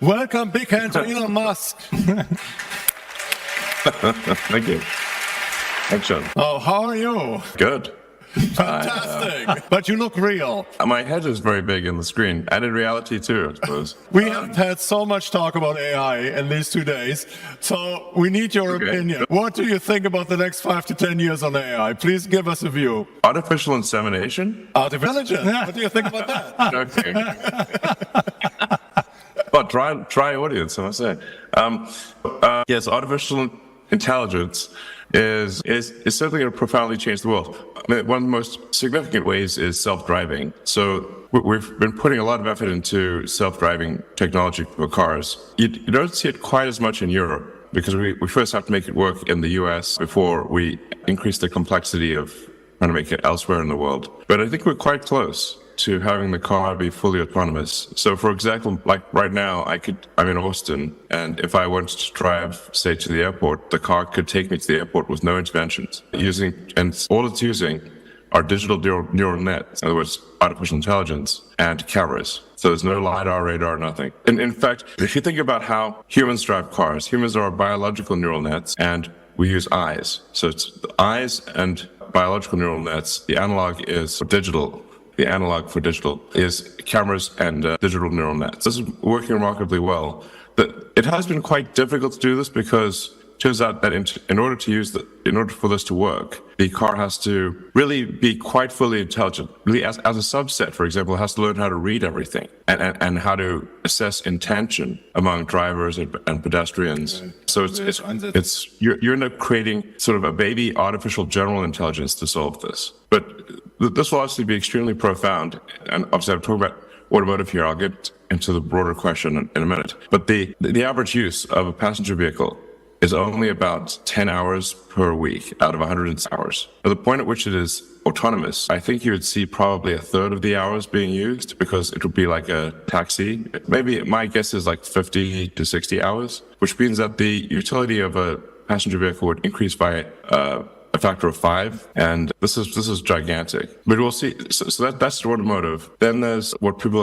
Welcome, big hand to Elon Musk. Thank you. Thanks, John. Oh, how are you? Good. Fantastic. But you look real. My head is very big in the screen, and in reality too, I suppose. We have had so much talk about AI in these 2 days, so we need your opinion. What do you think about the next 5 to 10 years on AI? Please give us a view. Artificial insemination? Artificial intelligence. What do you think about that? Okay. But try audience, I must say. Yes, artificial intelligence is certainly going to profoundly change the world. I mean, one of the most significant ways is self-driving. So we've been putting a lot of effort into self-driving technology for cars. You don't see it quite as much in Europe because we first have to make it work in the US before we increase the complexity of trying to make it elsewhere in the world. But I think we're quite close to having the car be fully autonomous. So for example, like right now, I'm in Austin, and if I wanted to drive, say, to the airport, the car could take me to the airport with no interventions. And all it's using are digital neural nets, in other words, artificial intelligence, and cameras. So there's no LiDAR, radar, nothing. And in fact, if you think about how humans drive cars, humans are biological neural nets, and we use eyes. So it's the eyes and biological neural nets. The analog is digital. The analog for digital is cameras and digital neural nets. This is working remarkably well. It has been quite difficult to do this because it turns out that in order for this to work, the car has to really be quite fully intelligent. Really, as a subset, for example, it has to learn how to read everything and how to assess intention among drivers and pedestrians. So you end up creating sort of a baby artificial general intelligence to solve this. But this will obviously be extremely profound. And obviously, I'm talking about automotive here. I'll get into the broader question in a minute. But the average use of a passenger vehicle is only about 10 hours per week out of 100 hours. At the point at which it is autonomous, I think you would see probably a third of the hours being used because it would be like a taxi. Maybe my guess is like 50 to 60 hours, which means that the utility of a passenger vehicle would increase by a factor of 5, and this is gigantic. But we'll see. So that's automotive. Then there's what people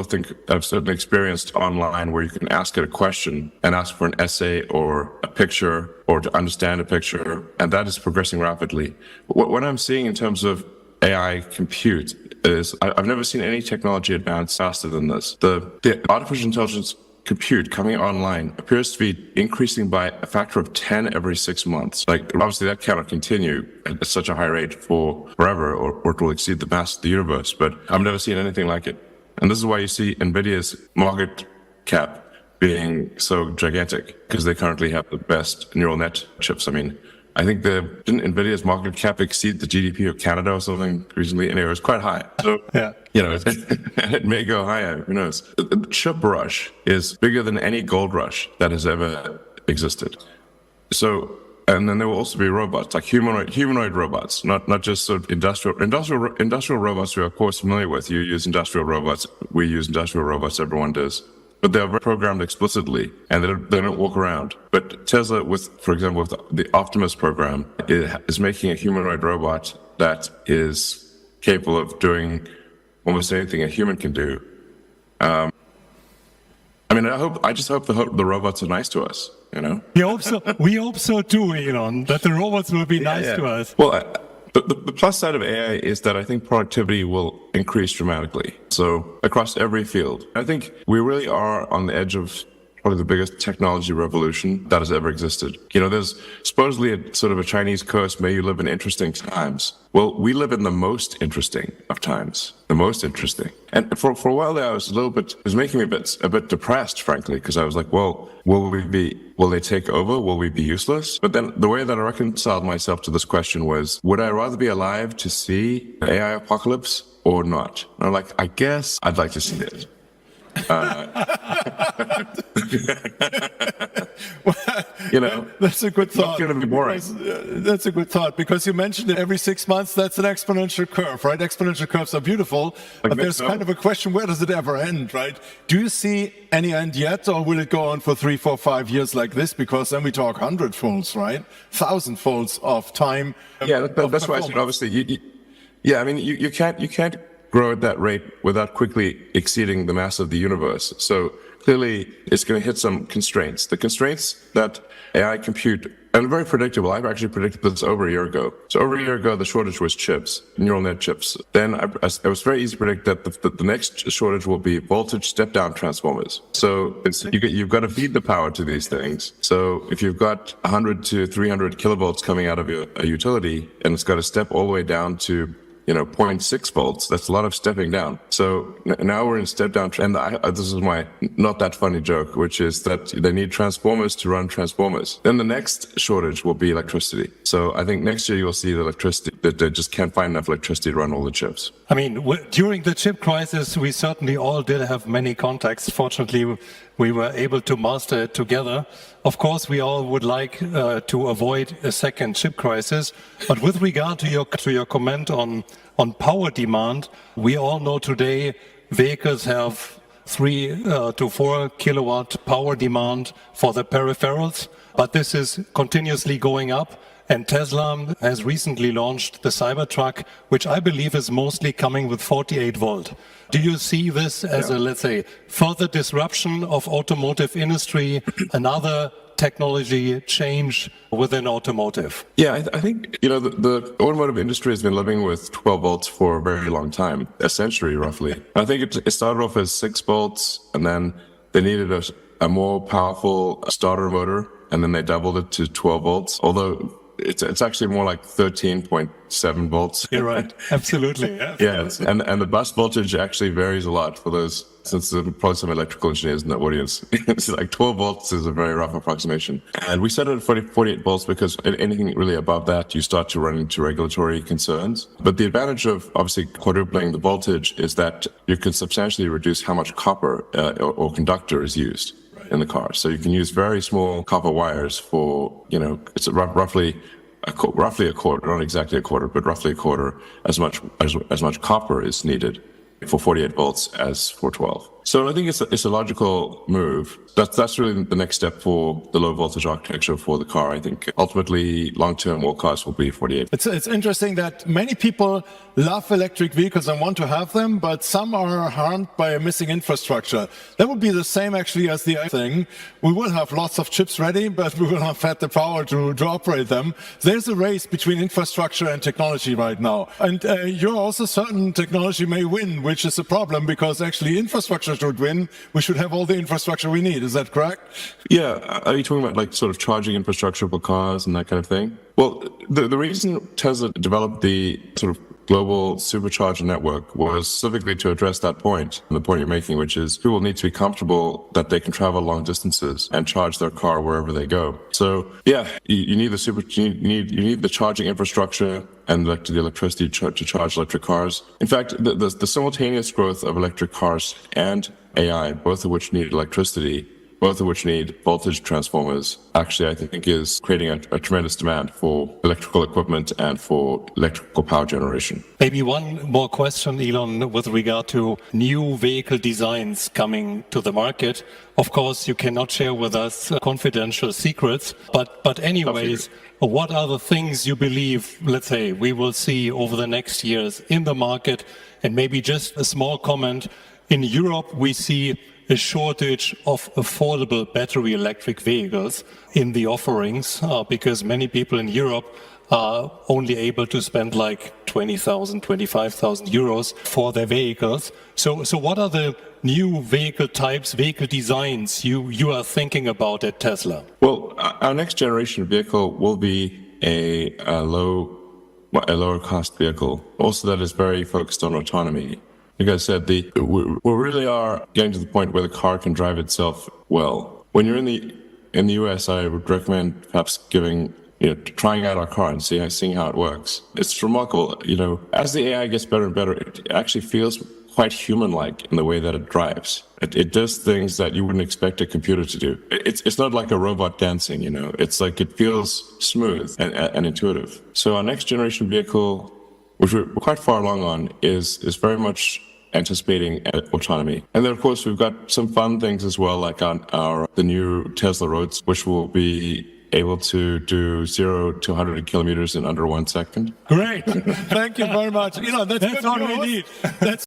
have certainly experienced online, where you can ask it a question and ask for an essay or a picture or to understand a picture, and that is progressing rapidly. What I'm seeing in terms of AI compute is I've never seen any technology advance faster than this. The artificial intelligence compute coming online appears to be increasing by a factor of 10 every 6 months. Like, obviously that cannot continue at such a high rate for forever, or it will exceed the mass of the universe, but I've never seen anything like it. And this is why you see NVIDIA's market cap being so gigantic, because they currently have the best neural net chips. I mean, I think didn't NVIDIA's market cap exceed the GDP of Canada or something recently? Anyway, it was quite high. So, yeah. It may go higher, who knows? The chip rush is bigger than any gold rush that has ever existed. So, and then there will also be robots, like humanoid robots, not just sort of industrial robots we are of course familiar with. You use industrial robots, we use industrial robots, everyone does. But they're programmed explicitly, and they don't walk around. But Tesla, for example, with the Optimus program, is making a humanoid robot that is capable of doing almost anything a human can do. I just hope the robots are nice to us. We hope so too, Elon, that the robots will be nice to us. Well, the plus side of AI is that I think productivity will increase dramatically. So across every field, I think we really are on the edge of probably the biggest technology revolution that has ever existed. There's supposedly a sort of a Chinese curse, may you live in interesting times. Well, we live in the most interesting of times, the most interesting. And for a while there, it was making me a bit depressed, frankly, because I was like, well, will they take over? Will we be useless? But then the way that I reconciled myself to this question was, would I rather be alive to see the AI apocalypse or not? And I'm like, I guess I'd like to see it. That's a good thought. It's going to be boring. That's a good thought, because you mentioned it every 6 months. That's an exponential curve, right? Exponential curves are beautiful, but there's kind of a question: where does it ever end, right? Do you see any end yet, or will it go on for 3, 4, 5 years like this? Because then we talk 100-folds, right? 1,000-folds of time. Yeah, that's why I said obviously. You can't grow at that rate without quickly exceeding the mass of the universe. So clearly it's going to hit some constraints. The constraints that AI compute, and very predictable, I've actually predicted this over a year ago. So over a year ago, the shortage was chips, neural net chips. Then it was very easy to predict that the next shortage will be voltage step-down transformers. So you've got to feed the power to these things. So if you've got 100 to 300 kilovolts coming out of a utility, and it's got to step all the way down to 0.6 volts. That's a lot of stepping down. So now we're in step down. And this is my not that funny joke, which is that they need transformers to run transformers. Then the next shortage will be electricity. So I think next year you'll see the electricity, that they just can't find enough electricity to run all the chips. I mean, during the chip crisis, we certainly all did have many contacts. Fortunately, we were able to master it together. Of course, we all would like to avoid a second chip crisis. But with regard to your comment on power demand, we all know today vehicles have 3 to 4 kilowatt power demand for the peripherals, but this is continuously going up. And Tesla has recently launched the Cybertruck, which I believe is mostly coming with 48 volt. Do you see this as a, let's say, further disruption of automotive industry, another technology change within automotive? Yeah, I think, the automotive industry has been living with 12 volts for a very long time, a century roughly. I think it started off as 6 volts, and then they needed a more powerful starter motor, and then they doubled it to 12 volts, although it's actually more like 13.7 volts. You're right. Absolutely. Yeah. Yes. And the bus voltage actually varies a lot for those, since there are probably some electrical engineers in the audience. It's like 12 volts is a very rough approximation. And we set it at 48 volts because anything really above that, you start to run into regulatory concerns. But the advantage of obviously quadrupling the voltage is that you can substantially reduce how much copper or conductor is used in the car. So you can use very small copper wires for, it's roughly a quarter, not exactly a quarter, but roughly a quarter as much copper is needed for 48 volts as for 12. So I think it's a logical move. That's really the next step for the low voltage architecture for the car. I think ultimately long-term all cars will be 48. It's interesting that many people love electric vehicles and want to have them, but some are harmed by a missing infrastructure. That would be the same actually as the AI thing. We will have lots of chips ready, but we will not have the power to operate them. There's a race between infrastructure and technology right now. And you're also certain technology may win, which is a problem because actually infrastructure should win. We should have all the infrastructure we need. Is that correct? Yeah. Are you talking about like sort of charging infrastructure for cars and that kind of thing? Well, the reason Tesla developed the sort of global supercharger network was specifically to address that point, the point you're making, which is people need to be comfortable that they can travel long distances and charge their car wherever they go. So yeah, you need you need the charging infrastructure and the electricity to charge electric cars. In fact, the simultaneous growth of electric cars and AI, both of which need electricity, both of which need voltage transformers, actually I think is creating a tremendous demand for electrical equipment and for electrical power generation. Maybe one more question, Elon, with regard to new vehicle designs coming to the market. Of course, you cannot share with us confidential secrets, but anyways, what are the things you believe, let's say, we will see over the next years in the market? And maybe just a small comment. In Europe, we see a shortage of affordable battery electric vehicles in the offerings because many people in Europe are only able to spend like 20,000, 25,000 euros for their vehicles. So what are the new vehicle types, vehicle designs you are thinking about at Tesla? Well, our next generation vehicle will be a lower cost vehicle, also that is very focused on autonomy. Like I said, we really are getting to the point where the car can drive itself well. When you're in the US, I would recommend perhaps trying out our car and seeing how it works. It's remarkable, as the AI gets better and better, it actually feels quite human-like in the way that it drives. It does things that you wouldn't expect a computer to do. It's not like a robot dancing, It's like it feels smooth and intuitive. So our next generation vehicle, which we're quite far along on, is very much anticipating autonomy. And then, of course, we've got some fun things as well, like the new Tesla Roads, which will be able to do 0 to 100 kilometers in under 1 second. Great. Thank you very much. That's all we need. That's